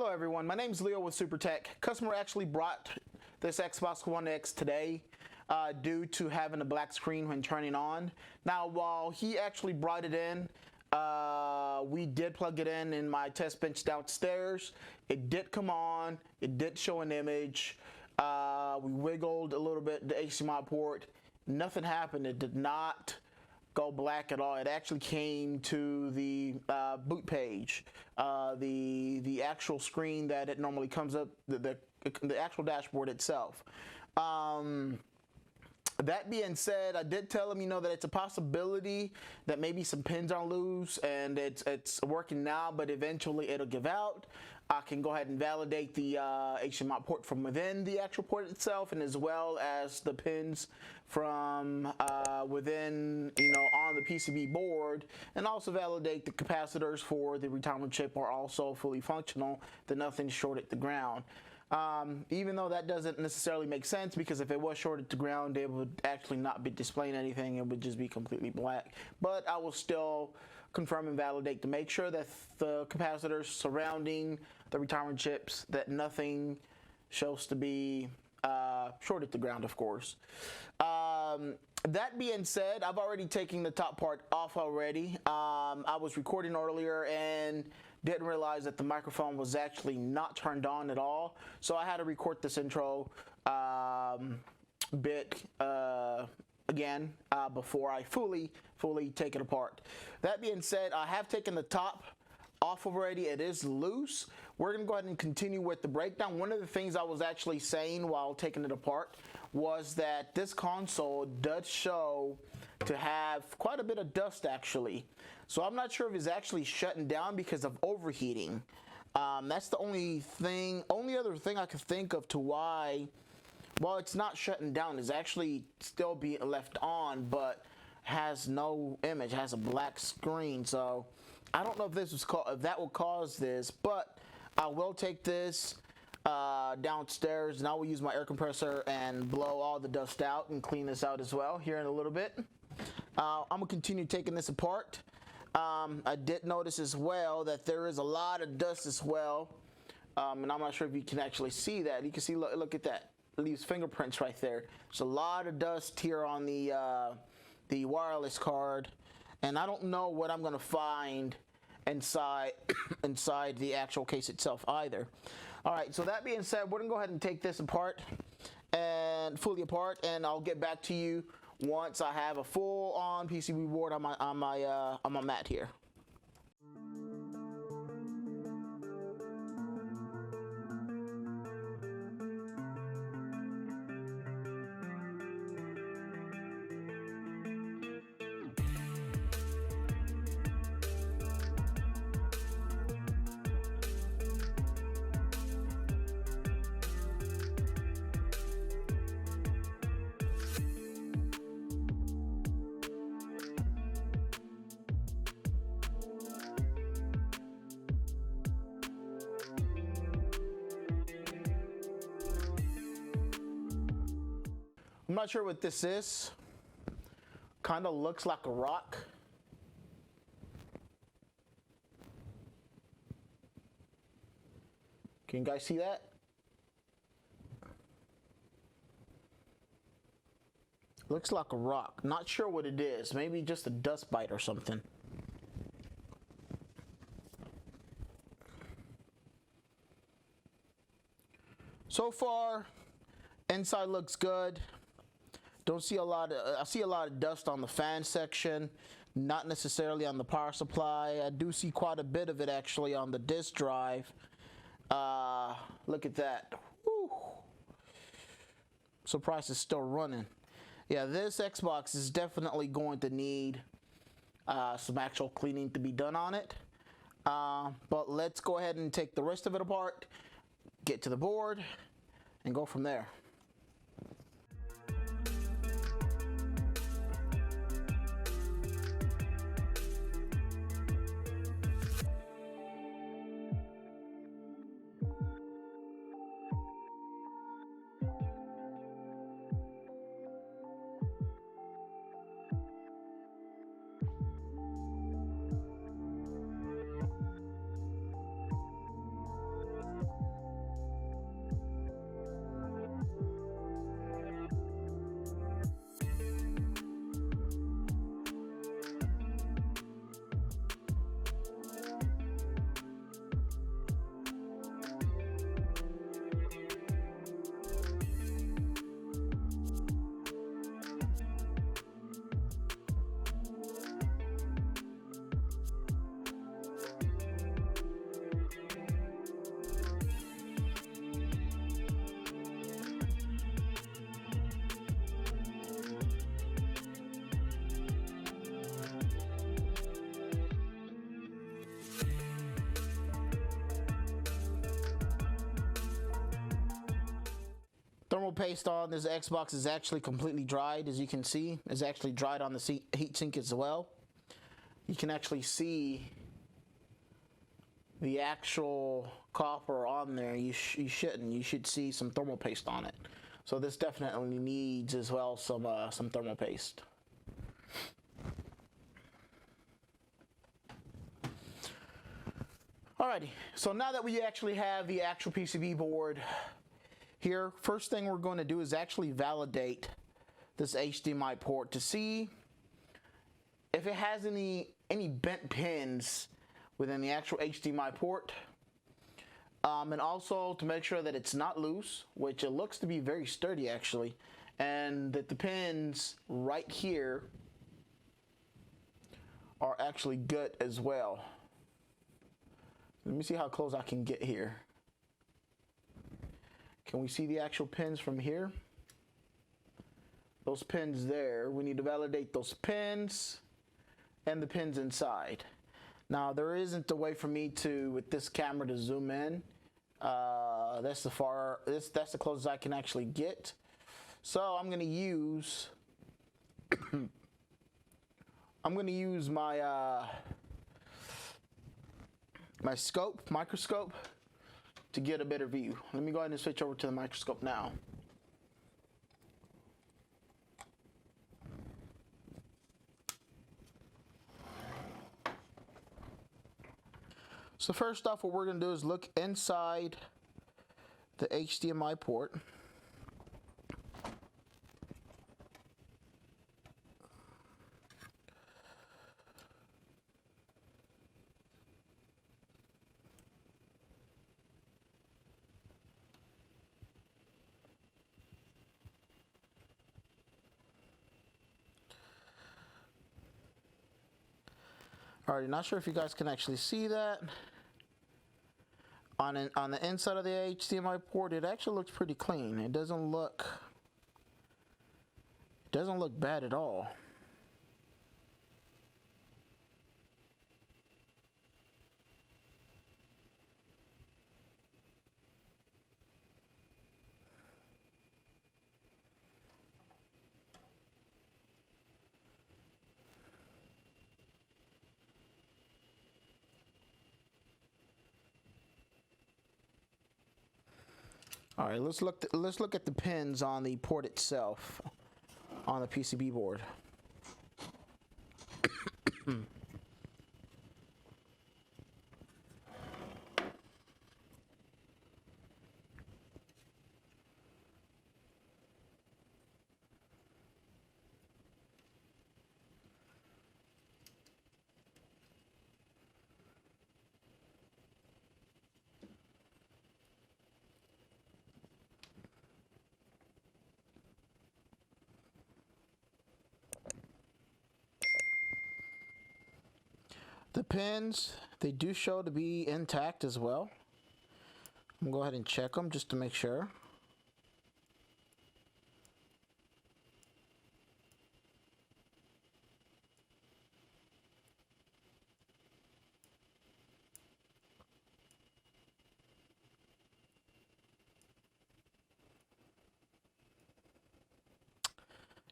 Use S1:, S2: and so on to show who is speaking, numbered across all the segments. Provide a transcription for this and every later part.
S1: Hello everyone, my name is Leo with SuperTech. Customer actually brought this Xbox One X today due to having a black screen when turning on. Now while he actually brought it in, we did plug it in my test bench downstairs. It did come on, it did show an image. We wiggled a little bit the HDMI port. Nothing happened. It did not go black at all. It actually came to the boot page, the actual screen that it normally comes up, the actual dashboard itself. That being said, I did tell him, that it's a possibility that maybe some pins are loose and it's working now, but eventually it'll give out. I can go ahead and validate the HDMI port from within the actual port itself, and as well as the pins from within, on the PCB board, and also validate the capacitors for the retimer chip are also fully functional, that nothing's shorted the ground. Even though that doesn't necessarily make sense, because if it was shorted to ground, it would actually not be displaying anything. It would just be completely black. But I will still confirm and validate to make sure that the capacitors surrounding the retimer chips, that nothing shows to be shorted to ground, of course. That being said, I've already taken the top part off already. I was recording earlier and didn't realize that the microphone was actually not turned on at all. So I had to record this intro bit again before I fully take it apart. That being said, I have taken the top off already. It is loose. We're gonna go ahead and continue with the breakdown. One of the things I was actually saying while taking it apart was that this console does show to have quite a bit of dust actually. So I'm not sure if it's actually shutting down because of overheating. That's the only other thing I could think of to why, while it's not shutting down, it's actually still being left on, but has no image, has a black screen. So I don't know if if that will cause this, but I will take this downstairs and I will use my air compressor and blow all the dust out and clean this out as well here in a little bit. I'm gonna continue taking this apart. I did notice as well that there is a lot of dust as well, and I'm not sure if you can actually see that. You can see, look at that, it leaves fingerprints right there. There's a lot of dust here on the wireless card, and I don't know what I'm gonna find inside the actual case itself either. All right, so that being said, we're gonna go ahead and take this apart and fully apart, and I'll get back to you once I have a full-on PCB board on my mat here. I'm not sure what this is. Kind of looks like a rock. Can you guys see that? Looks like a rock. Not sure what it is. Maybe just a dust bite or something. So far, inside looks good. Don't see a lot of, I see a lot of dust on the fan section, not necessarily on the power supply. I do see quite a bit of it actually on the disk drive. Look at that. Woo. Surprised it's still running. Yeah, this Xbox is definitely going to need some actual cleaning to be done on it. But let's go ahead and take the rest of it apart, get to the board, and go from there. paste on this Xbox is actually completely dried, as you can see. It's actually dried on the heatsink as well. You can actually see the actual copper on there. You shouldn't. You should see some thermal paste on it. So this definitely needs as well some thermal paste. Alrighty, so now that we actually have the actual PCB board here, first thing we're going to do is actually validate this HDMI port to see if it has any bent pins within the actual HDMI port, and also to make sure that it's not loose, which it looks to be very sturdy actually, and that the pins right here are actually good as well. Let me see how close I can get here. Can we see the actual pins from here? Those pins there, we need to validate those pins and the pins inside. Now there isn't a way for me to, with this camera, to zoom in. That's the closest I can actually get. So I'm gonna use my microscope to get a better view. Let me go ahead and switch over to the microscope now. So first off, what we're going to do is look inside the HDMI port. Alright, not sure if you guys can actually see that. On the inside of the HDMI port, it actually looks pretty clean. It doesn't look bad at all. All right, let's look at the pins on the port itself on the PCB board. The pins, they do show to be intact as well. I'm gonna go ahead and check them just to make sure.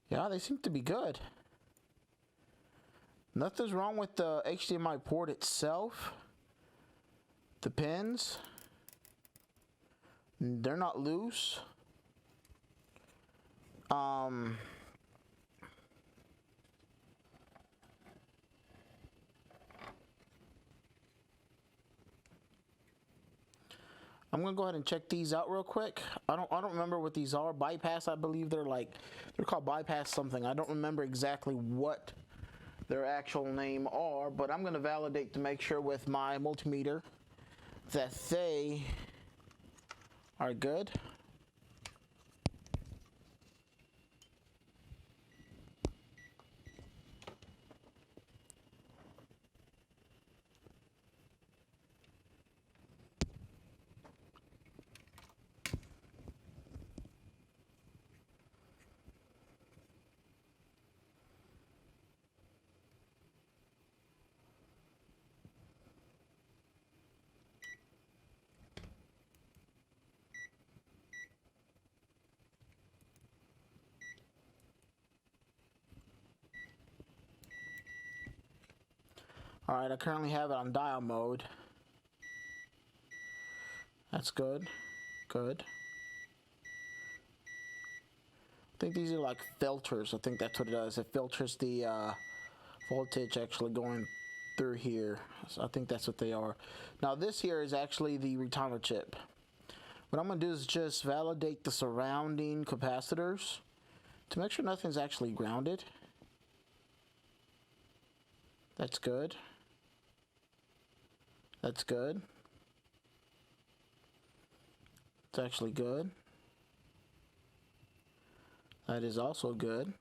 S1: Yeah, they seem to be good. Nothing's wrong with the HDMI port itself. The pins, they're not loose. I'm gonna go ahead and check these out real quick. I don't remember what these are. Bypass, I believe they're called bypass something. I don't remember exactly what their actual name are, but I'm going to validate to make sure with my multimeter that they are good. Alright, I currently have it on dial mode. That's good. Good. I think these are like filters. I think that's what it does. It filters the voltage actually going through here. So I think that's what they are. Now this here is actually the retimer chip. What I'm going to do is just validate the surrounding capacitors to make sure nothing's actually grounded. That's good. That's good. It's actually good. That is also good.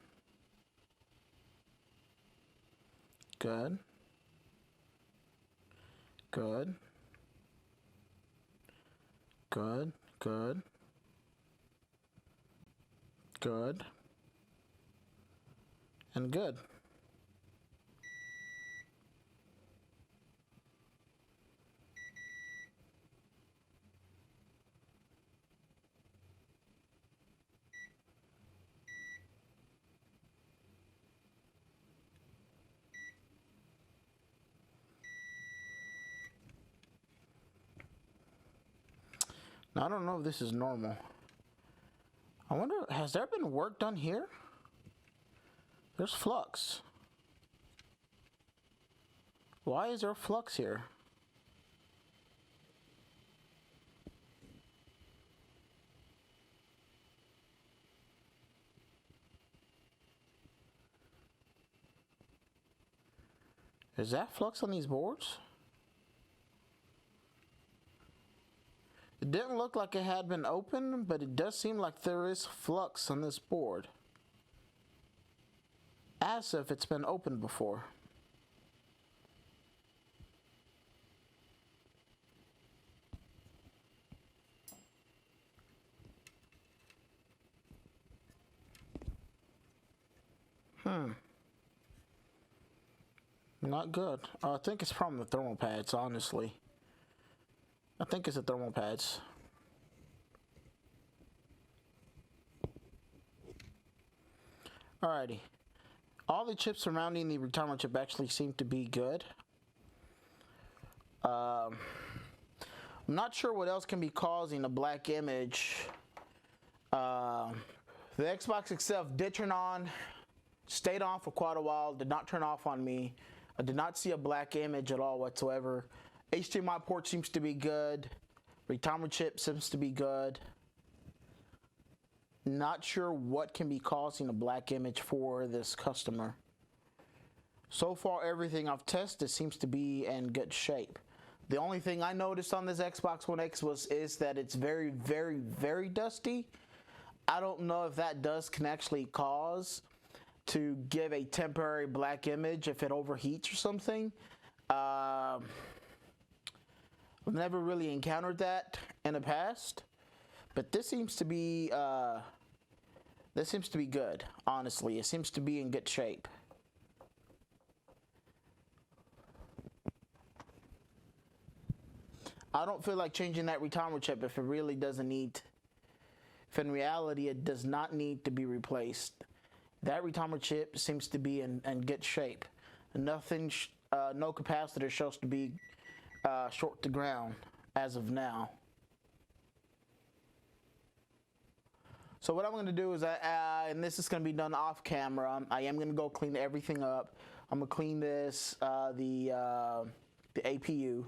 S1: Good. Good. Good. Good. Good. And good. Now, I don't know if this is normal. I wonder, has there been work done here? There's flux. Why is there flux here? Is that flux on these boards? It didn't look like it had been opened, but it does seem like there is flux on this board. As if it's been opened before. Not good. I think it's from the thermal pads, honestly. I think it's the thermal pads. Alrighty. All the chips surrounding the retimer chip actually seem to be good. I'm not sure what else can be causing a black image. The Xbox itself did turn on, stayed on for quite a while, did not turn off on me. I did not see a black image at all whatsoever. HDMI port seems to be good. Retimer chip seems to be good. Not sure what can be causing a black image for this customer. So far, everything I've tested seems to be in good shape. The only thing I noticed on this Xbox One X is that it's very, very, very dusty. I don't know if that dust can actually cause to give a temporary black image if it overheats or something. I've never really encountered that in the past, but this seems to be good. Honestly, it seems to be in good shape. I don't feel like changing that retimer chip if it really doesn't need. If in reality it does not need to be replaced. That retimer chip seems to be in good shape. Nothing, no capacitor shows to be short to ground as of now. So what I'm going to do is, and this is going to be done off camera, I am going to go clean everything up. I'm going to clean this, the APU.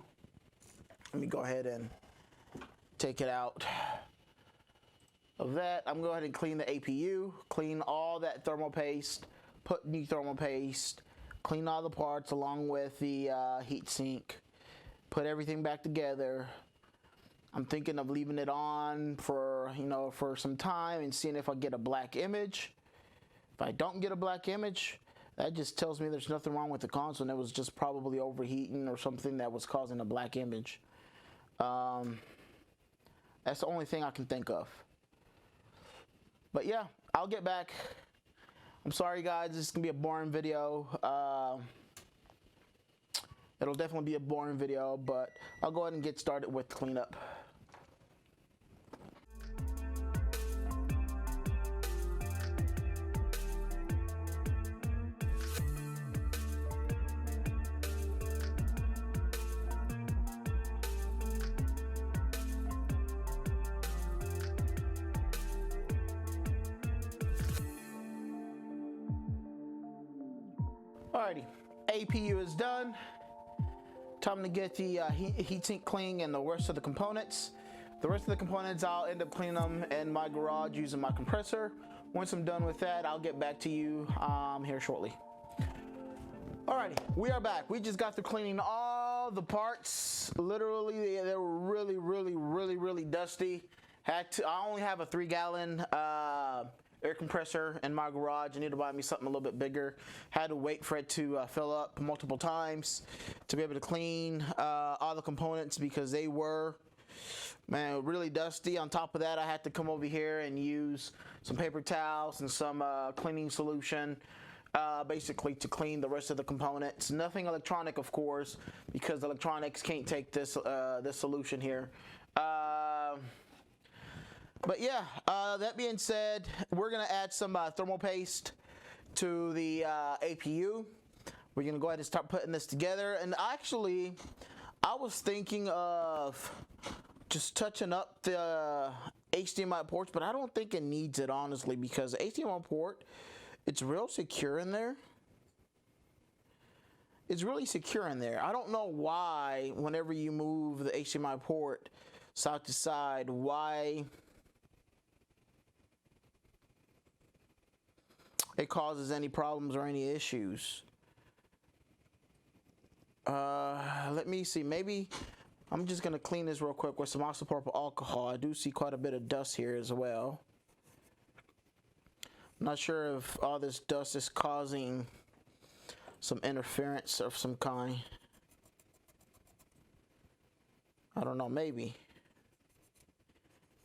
S1: Let me go ahead and take it out of that. I'm going to go ahead and clean the APU, clean all that thermal paste, put new thermal paste, clean all the parts along with the heat sink, put everything back together. I'm thinking of leaving it on for, for some time and seeing if I get a black image. If I don't get a black image, that just tells me there's nothing wrong with the console and it was just probably overheating or something that was causing a black image. That's the only thing I can think of. But yeah, I'll get back. I'm sorry guys, this is gonna be a boring video. It'll definitely be a boring video, but I'll go ahead and get started with the cleanup. Alrighty, APU is done. Time to get the heatsink clean and the rest of the components. The rest of the components, I'll end up cleaning them in my garage using my compressor. Once I'm done with that, I'll get back to you here shortly. Alrighty, we are back. We just got through cleaning all the parts. Literally, they were really dusty. I only have a 3-gallon air compressor in my garage. I need to buy me something a little bit bigger. Had to wait for it to fill up multiple times to be able to clean all the components because they were, man, really dusty. On top of that, I had to come over here and use some paper towels and some cleaning solution basically to clean the rest of the components. Nothing electronic, of course, because electronics can't take this this solution here. But yeah, that being said, we're gonna add some thermal paste to the APU. We're gonna go ahead and start putting this together. And actually, I was thinking of just touching up the HDMI ports, but I don't think it needs it, honestly, because the HDMI port, it's real secure in there. It's really secure in there. I don't know why, whenever you move the HDMI port side to side, why it causes any problems or any issues. Let me see. Maybe I'm just gonna clean this real quick with some isopropyl alcohol. I do see quite a bit of dust here as well. I'm not sure if all this dust is causing some interference of some kind. I don't know, maybe.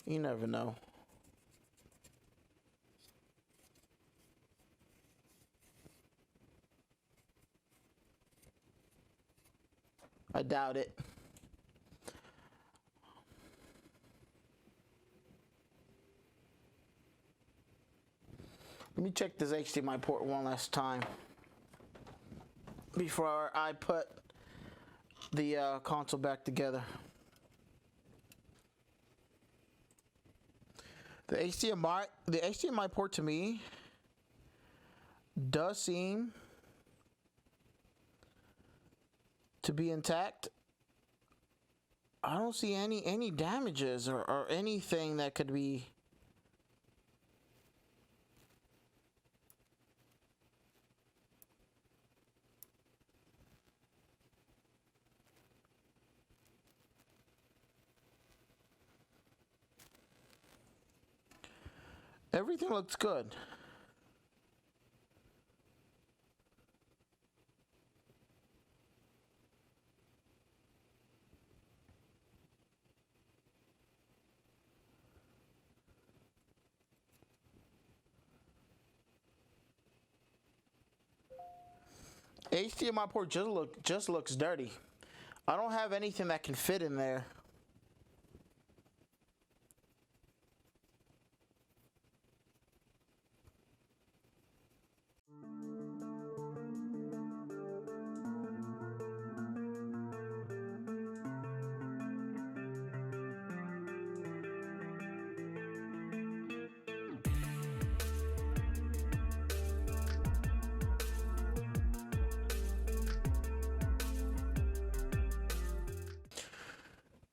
S1: You never know. I doubt it. Let me check this HDMI port one last time before I put the console back together. The HDMI port to me does seem to be intact. I don't see any damages or anything that could be. Everything looks good. HDMI port just looks dirty. I don't have anything that can fit in there.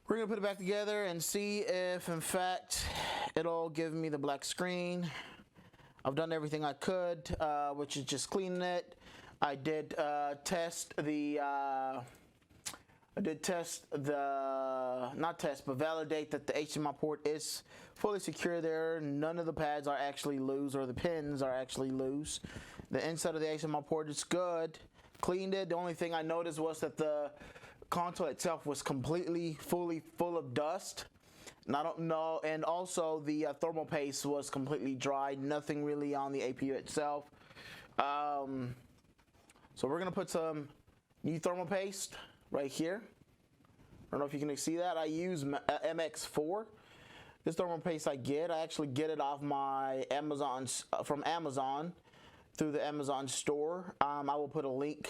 S1: We're gonna put it back together and see if in fact it'll give me the black screen. I've done everything I could, which is just cleaning it. I did test the validate that the HDMI port is fully secure there. None of the pads are actually loose or the pins are actually loose. The inside of the HDMI port is good. Cleaned it. The only thing I noticed was that the console itself was completely fully full of dust, and I don't know, and also the thermal paste was completely dry, nothing really on the APU itself. So we're gonna put some new thermal paste right here. I don't know if you can see that. I use MX4. This thermal paste I actually get it off my from Amazon through the Amazon store. I will put a link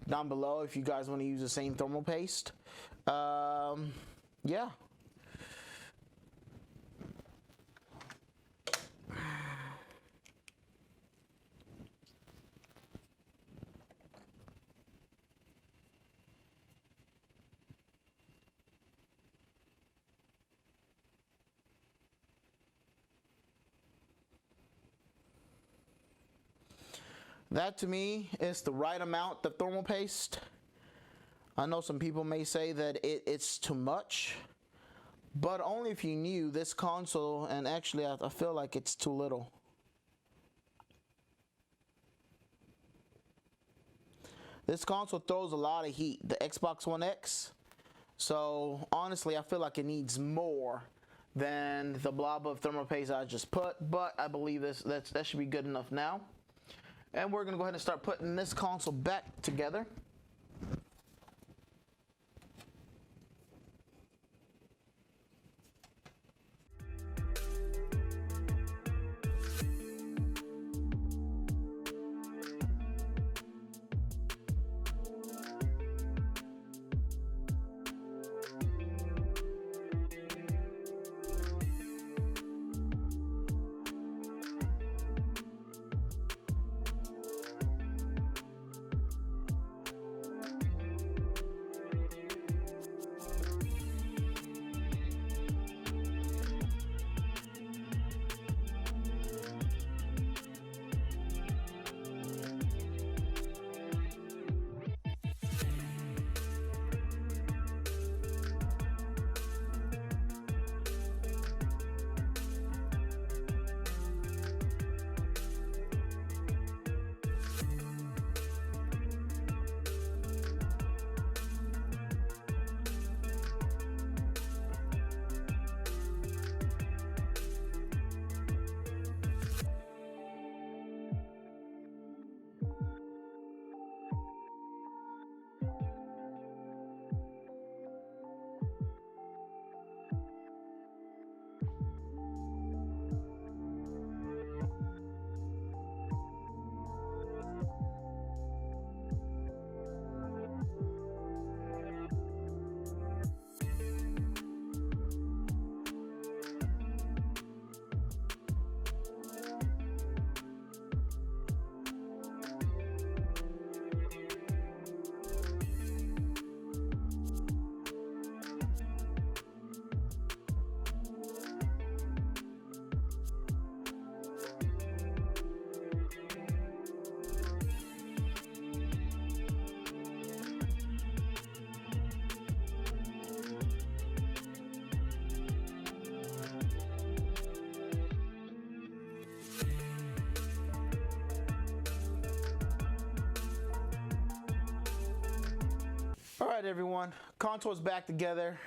S1: down below if you guys want to use the same thermal paste. Yeah. That to me is the right amount of thermal paste. I know some people may say that it's too much, but only if you knew this console, and actually I feel like it's too little. This console throws a lot of heat, the Xbox One X, so honestly I feel like it needs more than the blob of thermal paste I just put, but I believe that should be good enough now. And we're gonna go ahead and start putting this console back together. All right, everyone, console is back together.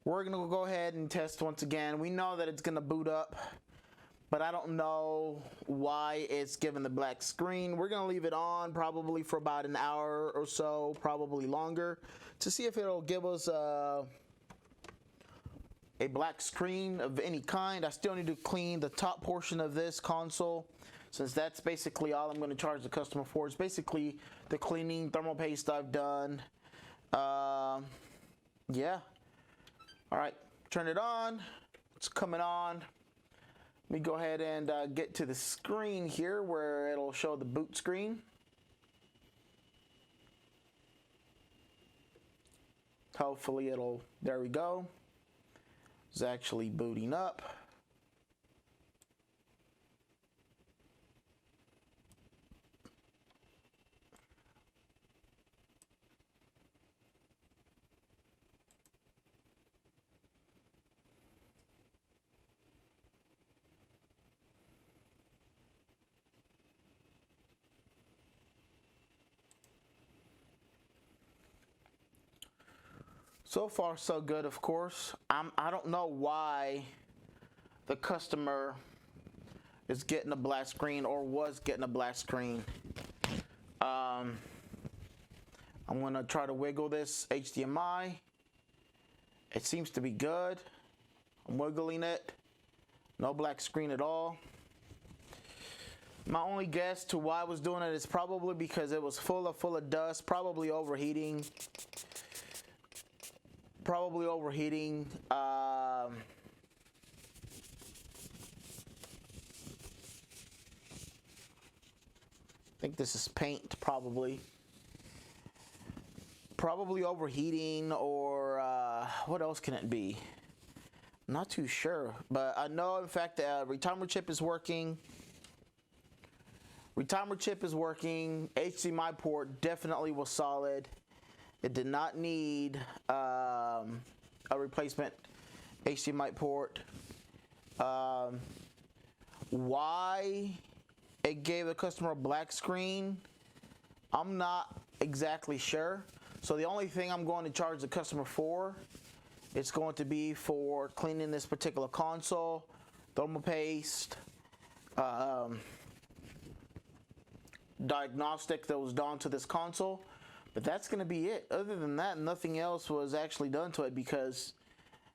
S1: We're gonna go ahead and test once again. We know that it's gonna boot up, but I don't know why it's giving the black screen. We're gonna leave it on probably for about an hour or so, probably longer, to see if it'll give us a black screen of any kind. I still need to clean the top portion of this console, since that's basically all I'm going to charge the customer for. It's basically the cleaning thermal paste I've done. Yeah. All right, turn it on. It's coming on. Let me go ahead and get to the screen here where it'll show the boot screen. Hopefully it'll, there we go. It's actually booting up. So far, so good, of course. I don't know why the customer is getting a black screen or was getting a black screen. I'm gonna try to wiggle this HDMI. It seems to be good. I'm wiggling it. No black screen at all. My only guess to why I was doing it is probably because it was full of dust, probably overheating. I think this is paint, probably overheating, or what else can it be? I'm not too sure, but I know in fact the retimer chip is working. Retimer chip is working. HDMI port definitely was solid. It did not need a replacement HDMI port. Why it gave the customer a black screen, I'm not exactly sure. So the only thing I'm going to charge the customer for, it's going to be for cleaning this particular console, thermal paste, diagnostic that was done to this console, but that's going to be it. Other than that, nothing else was actually done to it because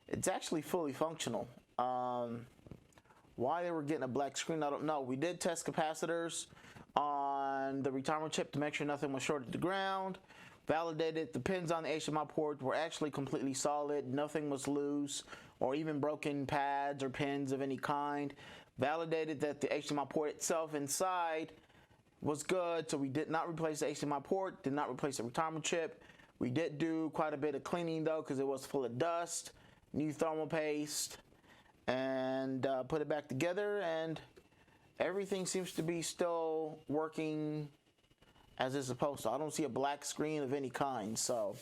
S1: it's actually fully functional. Why they were getting a black screen, I don't know. We did test capacitors on the retimer chip to make sure nothing was shorted to ground. Validated the pins on the HDMI port were actually completely solid. Nothing was loose or even broken pads or pins of any kind. Validated that the HDMI port itself inside was good, so we did not replace the HDMI port, did not replace the retimer chip. We did do quite a bit of cleaning though because it was full of dust, new thermal paste, and put it back together, and everything seems to be still working as it's supposed to. I don't see a black screen of any kind. So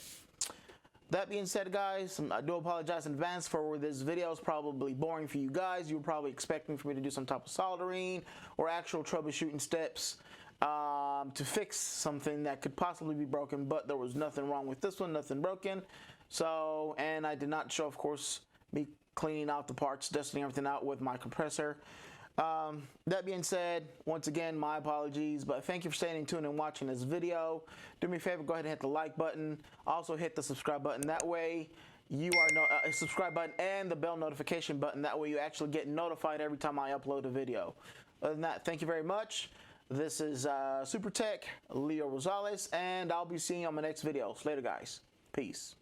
S1: that being said, guys, I do apologize in advance for this video. It's probably boring for you guys. You were probably expecting for me to do some type of soldering or actual troubleshooting steps to fix something that could possibly be broken, but there was nothing wrong with this one, nothing broken. So, and I did not show, of course, me cleaning out the parts, dusting everything out with my compressor. That being said, once again, my apologies, but thank you for staying tuned and watching this video. Do me a favor, go ahead and hit the like button. Also hit the subscribe button. That way you are subscribe button and the bell notification button. That way you actually get notified every time I upload a video. Other than that, thank you very much. This is Super Tech Leo Rosales, and I'll be seeing you on my next videos. Later, guys. Peace.